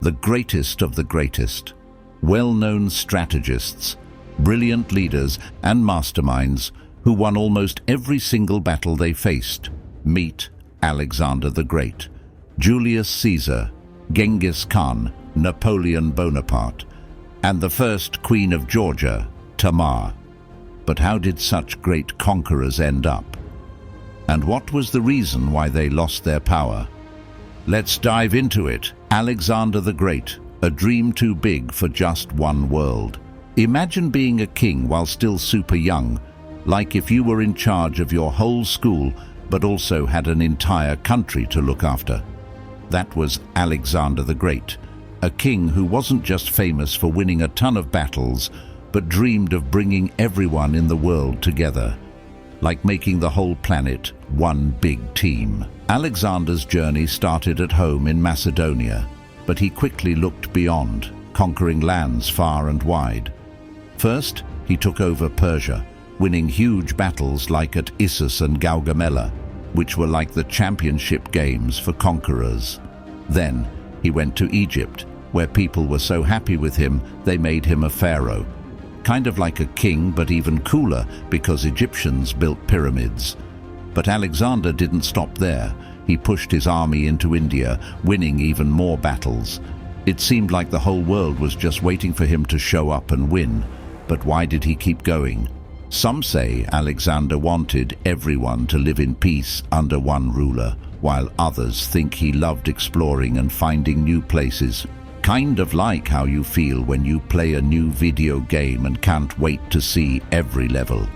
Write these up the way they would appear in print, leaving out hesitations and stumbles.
the greatest of the greatest, well-known strategists, brilliant leaders and masterminds who won almost every single battle they faced. Meet Alexander the Great, Julius Caesar, Genghis Khan, Napoleon Bonaparte, and the first Queen of Georgia, Tamar. But how did such great conquerors end up? And what was the reason why they lost their power? Let's dive into it. Alexander the Great, a dream too big for just one world. Imagine being a king while still super young, like if you were in charge of your whole school but also had an entire country to look after. That was Alexander the Great, a king who wasn't just famous for winning a ton of battles, but dreamed of bringing everyone in the world together, like making the whole planet one big team. Alexander's journey started at home in Macedonia, but he quickly looked beyond, conquering lands far and wide. First, he took over Persia, winning huge battles like at Issus and Gaugamela, which were like the championship games for conquerors. Then, he went to Egypt, where people were so happy with him they made him a pharaoh. Kind of like a king, but even cooler because Egyptians built pyramids. But Alexander didn't stop there. He pushed his army into India, winning even more battles. It seemed like the whole world was just waiting for him to show up and win. But why did he keep going? Some say Alexander wanted everyone to live in peace under one ruler, while others think he loved exploring and finding new places. Kind of like how you feel when you play a new video game and can't wait to see every level.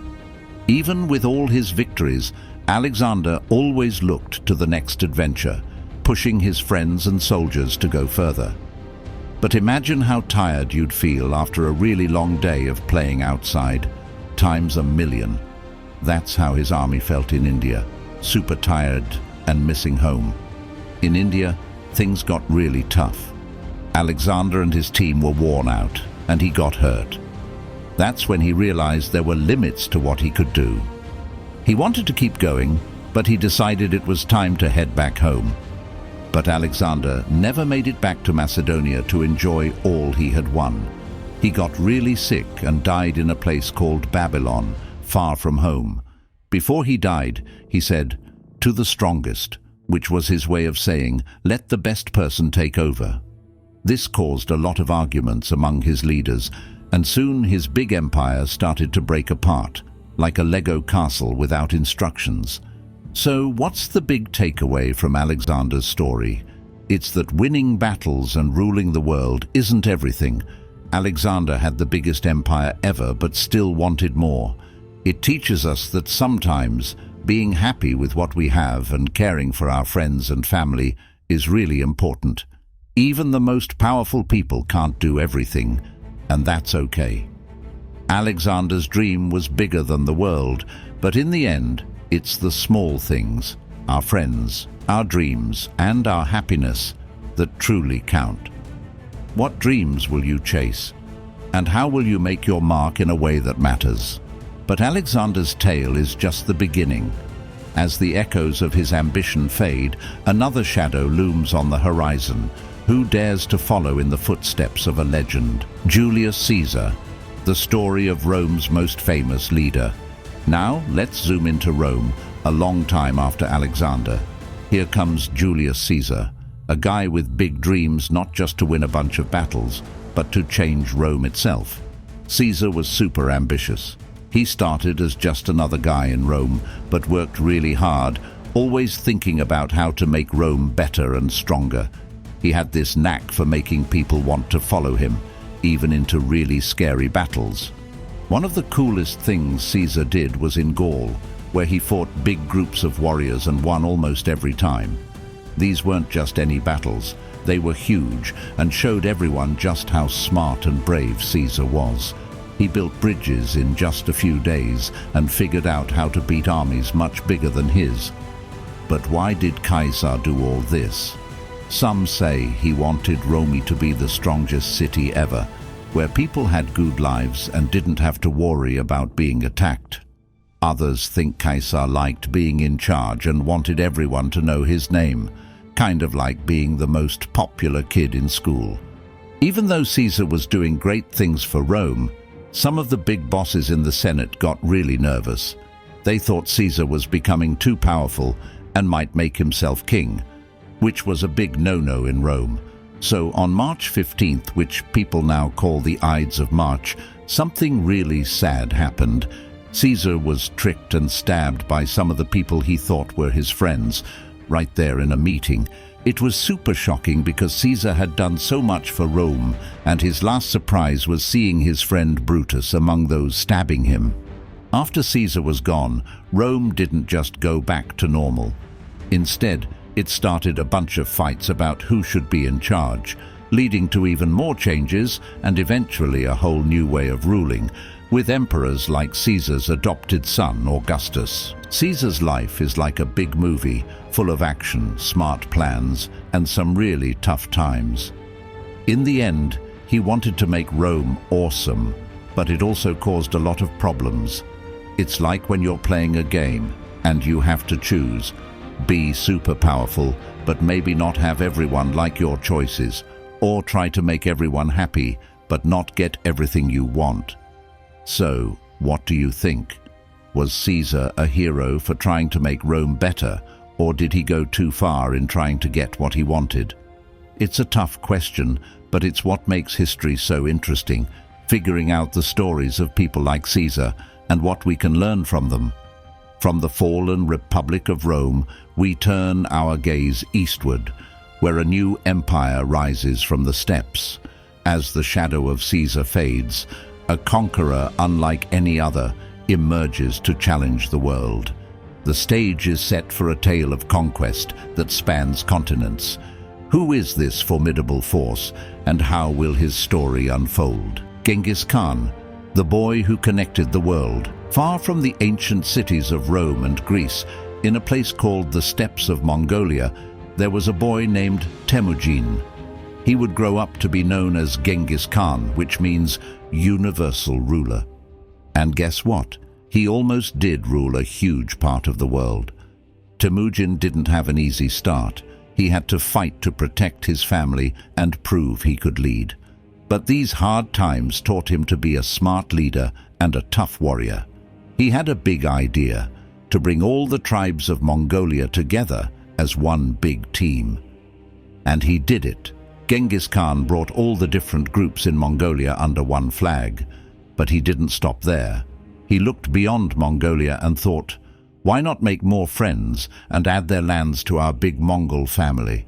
Even with all his victories, Alexander always looked to the next adventure, pushing his friends and soldiers to go further. But imagine how tired you'd feel after a really long day of playing outside, times a million. That's how his army felt in India, super tired and missing home. In India, things got really tough. Alexander and his team were worn out, and he got hurt. That's when he realized there were limits to what he could do. He wanted to keep going, but he decided it was time to head back home. But Alexander never made it back to Macedonia to enjoy all he had won. He got really sick and died in a place called Babylon, far from home. Before he died, he said, "To the strongest," which was his way of saying, "Let the best person take over." This caused a lot of arguments among his leaders, and soon his big empire started to break apart, like a Lego castle without instructions. So what's the big takeaway from Alexander's story? It's that winning battles and ruling the world isn't everything. Alexander had the biggest empire ever, but still wanted more. It teaches us that sometimes being happy with what we have and caring for our friends and family is really important. Even the most powerful people can't do everything, and that's okay. Alexander's dream was bigger than the world, but in the end, it's the small things, our friends, our dreams, and our happiness that truly count. What dreams will you chase? And how will you make your mark in a way that matters? But Alexander's tale is just the beginning. As the echoes of his ambition fade, another shadow looms on the horizon. Who dares to follow in the footsteps of a legend? Julius Caesar, the story of Rome's most famous leader. Now, let's zoom into Rome, a long time after Alexander. Here comes Julius Caesar, a guy with big dreams not just to win a bunch of battles, but to change Rome itself. Caesar was super ambitious. He started as just another guy in Rome, but worked really hard, always thinking about how to make Rome better and stronger. He had this knack for making people want to follow him, even into really scary battles. One of the coolest things Caesar did was in Gaul, where he fought big groups of warriors and won almost every time. These weren't just any battles, they were huge and showed everyone just how smart and brave Caesar was. He built bridges in just a few days and figured out how to beat armies much bigger than his. But why did Caesar do all this? Some say he wanted Rome to be the strongest city ever, where people had good lives and didn't have to worry about being attacked. Others think Caesar liked being in charge and wanted everyone to know his name. kind of like being the most popular kid in school. Even though Caesar was doing great things for Rome, some of the big bosses in the Senate got really nervous. They thought Caesar was becoming too powerful and might make himself king, which was a big no-no in Rome. So on March 15th, which people now call the Ides of March, something really sad happened. Caesar was tricked and stabbed by some of the people he thought were his friends, right there in a meeting. It was super shocking because Caesar had done so much for Rome, and his last surprise was seeing his friend Brutus among those stabbing him. After Caesar was gone, Rome didn't just go back to normal. Instead, it started a bunch of fights about who should be in charge, leading to even more changes and eventually a whole new way of ruling, with emperors like Caesar's adopted son, Augustus. Caesar's life is like a big movie, full of action, smart plans, and some really tough times. In the end, he wanted to make Rome awesome, but it also caused a lot of problems. It's like when you're playing a game, and you have to choose. Be super powerful, but maybe not have everyone like your choices, or try to make everyone happy, but not get everything you want. So, what do you think? Was Caesar a hero for trying to make Rome better, or did he go too far in trying to get what he wanted? It's a tough question, but it's what makes history so interesting, figuring out the stories of people like Caesar and what we can learn from them. From the fallen Republic of Rome, we turn our gaze eastward, where a new empire rises from the steppes. As the shadow of Caesar fades, a conqueror unlike any other emerges to challenge the world. The stage is set for a tale of conquest that spans continents. Who is this formidable force, and how will his story unfold? Genghis Khan, the boy who connected the world. Far from the ancient cities of Rome and Greece, in a place called the Steppes of Mongolia, there was a boy named Temujin. He would grow up to be known as Genghis Khan, which means universal ruler. And guess what? He almost did rule a huge part of the world. Temujin didn't have an easy start. He had to fight to protect his family and prove he could lead. But these hard times taught him to be a smart leader and a tough warrior. He had a big idea: to bring all the tribes of Mongolia together as one big team. And he did it. Genghis Khan brought all the different groups in Mongolia under one flag. But he didn't stop there. He looked beyond Mongolia and thought, why not make more friends and add their lands to our big Mongol family?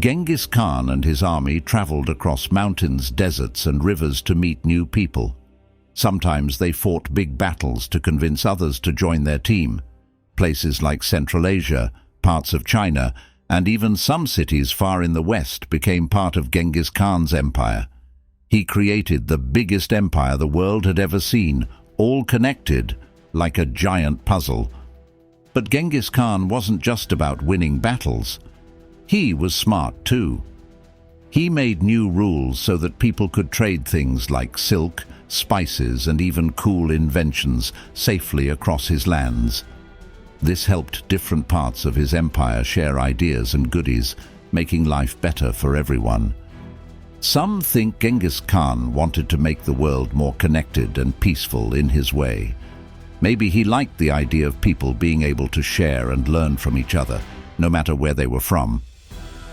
Genghis Khan and his army traveled across mountains, deserts, and rivers to meet new people. Sometimes they fought big battles to convince others to join their team. Places like Central Asia, parts of China, and even some cities far in the west became part of Genghis Khan's empire. He created the biggest empire the world had ever seen, all connected like a giant puzzle. But Genghis Khan wasn't just about winning battles. He was smart too. He made new rules so that people could trade things like silk, spices, and even cool inventions safely across his lands. This helped different parts of his empire share ideas and goodies, making life better for everyone. Some think Genghis Khan wanted to make the world more connected and peaceful in his way. Maybe he liked the idea of people being able to share and learn from each other, no matter where they were from.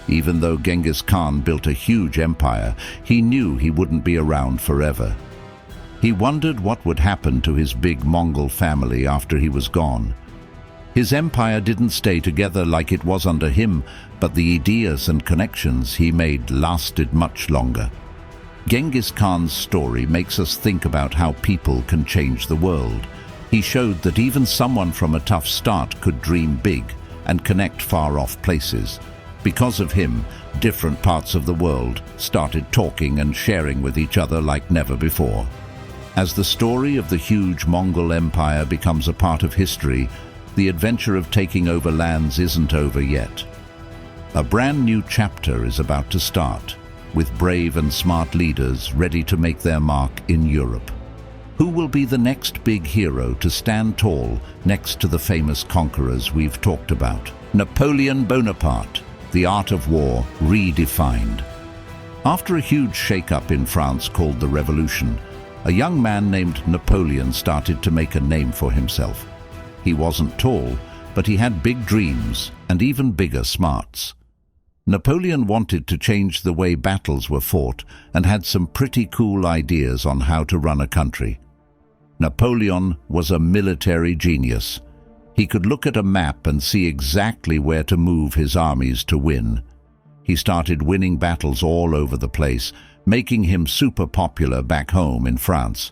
Even though Genghis Khan built a huge empire, he knew he wouldn't be around forever. He wondered what would happen to his big Mongol family after he was gone. His empire didn't stay together like it was under him, but the ideas and connections he made lasted much longer. Genghis Khan's story makes us think about how people can change the world. He showed that even someone from a tough start could dream big and connect far-off places. Because of him, different parts of the world started talking and sharing with each other like never before. As the story of the huge Mongol Empire becomes a part of history, the adventure of taking over lands isn't over yet. A brand new chapter is about to start, with brave and smart leaders ready to make their mark in Europe. Who will be the next big hero to stand tall next to the famous conquerors we've talked about? Napoleon Bonaparte, The Art of War Redefined. After a huge shake-up in France called the Revolution, a young man named Napoleon started to make a name for himself. He wasn't tall, but he had big dreams and even bigger smarts. Napoleon wanted to change the way battles were fought and had some pretty cool ideas on how to run a country. Napoleon was a military genius. He could look at a map and see exactly where to move his armies to win. He started winning battles all over the place, making him super popular back home in France.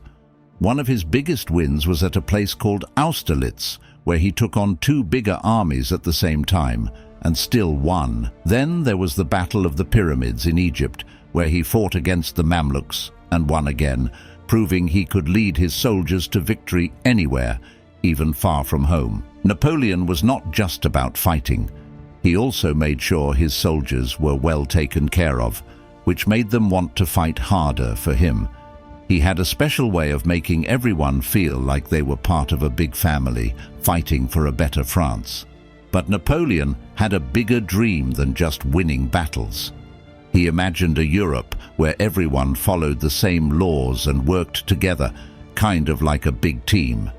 One of his biggest wins was at a place called Austerlitz, where he took on two bigger armies at the same time, and still won. Then there was the Battle of the Pyramids in Egypt, where he fought against the Mamluks and won again, proving he could lead his soldiers to victory anywhere, even far from home. Napoleon was not just about fighting. He also made sure his soldiers were well taken care of, which made them want to fight harder for him. He had a special way of making everyone feel like they were part of a big family, fighting for a better France. But Napoleon had a bigger dream than just winning battles. He imagined a Europe where everyone followed the same laws and worked together, kind of like a big team.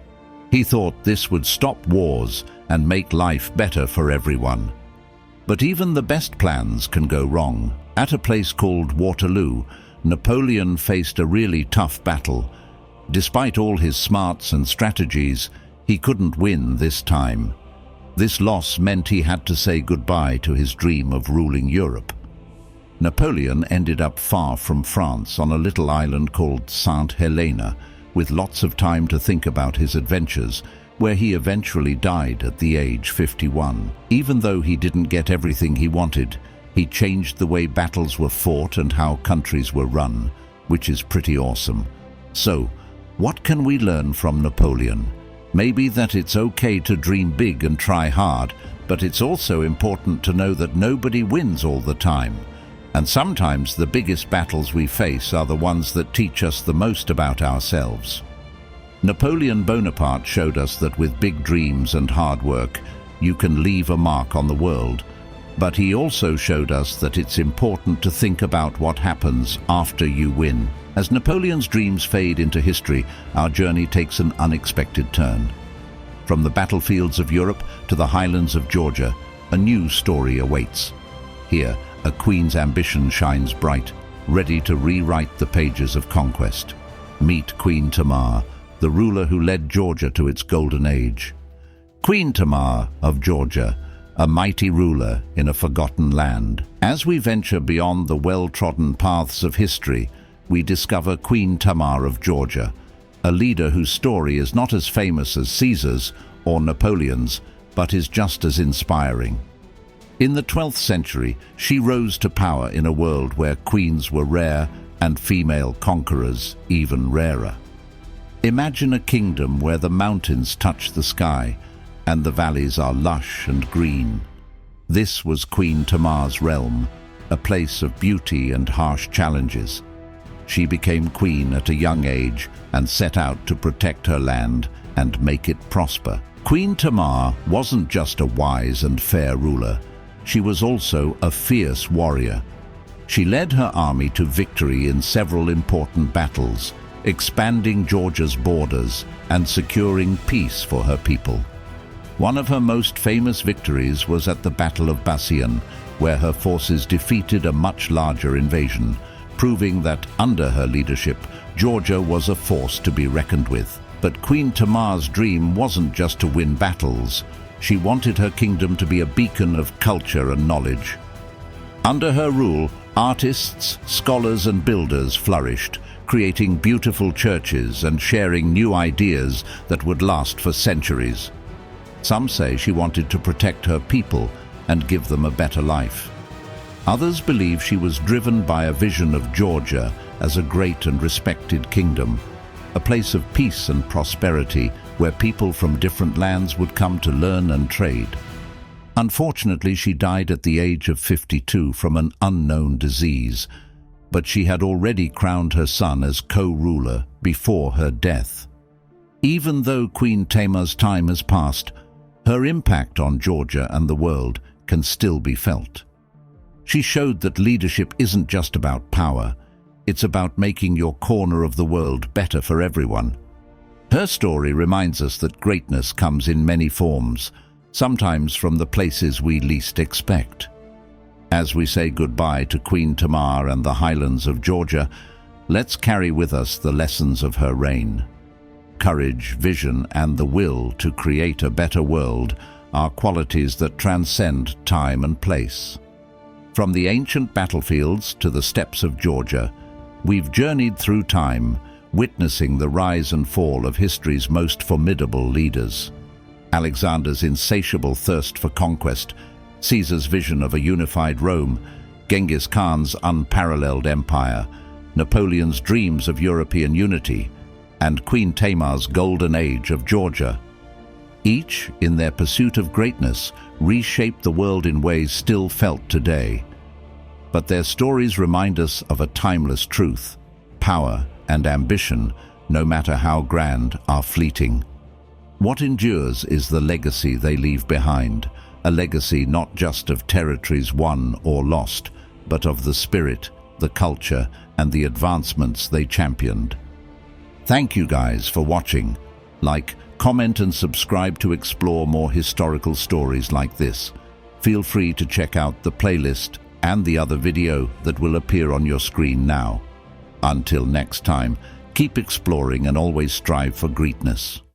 He thought this would stop wars and make life better for everyone. But even the best plans can go wrong. At a place called Waterloo, Napoleon faced a really tough battle. Despite all his smarts and strategies, he couldn't win this time. This loss meant he had to say goodbye to his dream of ruling Europe. Napoleon ended up far from France on a little island called Saint Helena, with lots of time to think about his adventures, where he eventually died at the age 51. Even though he didn't get everything he wanted, he changed the way battles were fought and how countries were run, which is pretty awesome. So, what can we learn from Napoleon? Maybe that it's okay to dream big and try hard, but it's also important to know that nobody wins all the time. And sometimes the biggest battles we face are the ones that teach us the most about ourselves. Napoleon Bonaparte showed us that with big dreams and hard work, you can leave a mark on the world. But he also showed us that it's important to think about what happens after you win. As Napoleon's dreams fade into history, our journey takes an unexpected turn. From the battlefields of Europe to the highlands of Georgia, a new story awaits. Here, a queen's ambition shines bright, ready to rewrite the pages of conquest. Meet Queen Tamar, the ruler who led Georgia to its golden age. Queen Tamar of Georgia, a mighty ruler in a forgotten land. As we venture beyond the well-trodden paths of history, we discover Queen Tamar of Georgia, a leader whose story is not as famous as Caesar's or Napoleon's, but is just as inspiring. In the 12th century, she rose to power in a world where queens were rare and female conquerors even rarer. Imagine a kingdom where the mountains touch the sky and the valleys are lush and green. This was Queen Tamar's realm, a place of beauty and harsh challenges. She became queen at a young age and set out to protect her land and make it prosper. Queen Tamar wasn't just a wise and fair ruler. She was also a fierce warrior. She led her army to victory in several important battles, expanding Georgia's borders and securing peace for her people. One of her most famous victories was at the Battle of Bassian, where her forces defeated a much larger invasion, proving that under her leadership, Georgia was a force to be reckoned with. But Queen Tamar's dream wasn't just to win battles. She wanted her kingdom to be a beacon of culture and knowledge. Under her rule, artists, scholars and builders flourished, creating beautiful churches and sharing new ideas that would last for centuries. Some say she wanted to protect her people and give them a better life. Others believe she was driven by a vision of Georgia as a great and respected kingdom, a place of peace and prosperity where people from different lands would come to learn and trade. Unfortunately, she died at the age of 52 from an unknown disease, but she had already crowned her son as co-ruler before her death. Even though Queen Tamar's time has passed, her impact on Georgia and the world can still be felt. She showed that leadership isn't just about power, it's about making your corner of the world better for everyone. Her story reminds us that greatness comes in many forms, sometimes from the places we least expect. As we say goodbye to Queen Tamar and the highlands of Georgia, let's carry with us the lessons of her reign. Courage, vision, and the will to create a better world are qualities that transcend time and place. From the ancient battlefields to the steppes of Georgia, we've journeyed through time, witnessing the rise and fall of history's most formidable leaders. Alexander's insatiable thirst for conquest, Caesar's vision of a unified Rome, Genghis Khan's unparalleled empire, Napoleon's dreams of European unity, and Queen Tamar's golden age of Georgia. Each, in their pursuit of greatness, reshaped the world in ways still felt today. But their stories remind us of a timeless truth: power and ambition, no matter how grand, are fleeting. What endures is the legacy they leave behind, a legacy not just of territories won or lost, but of the spirit, the culture, and the advancements they championed. Thank you guys for watching. Like, comment and subscribe to explore more historical stories like this. Feel free to check out the playlist and the other video that will appear on your screen now. Until next time, keep exploring and always strive for greatness.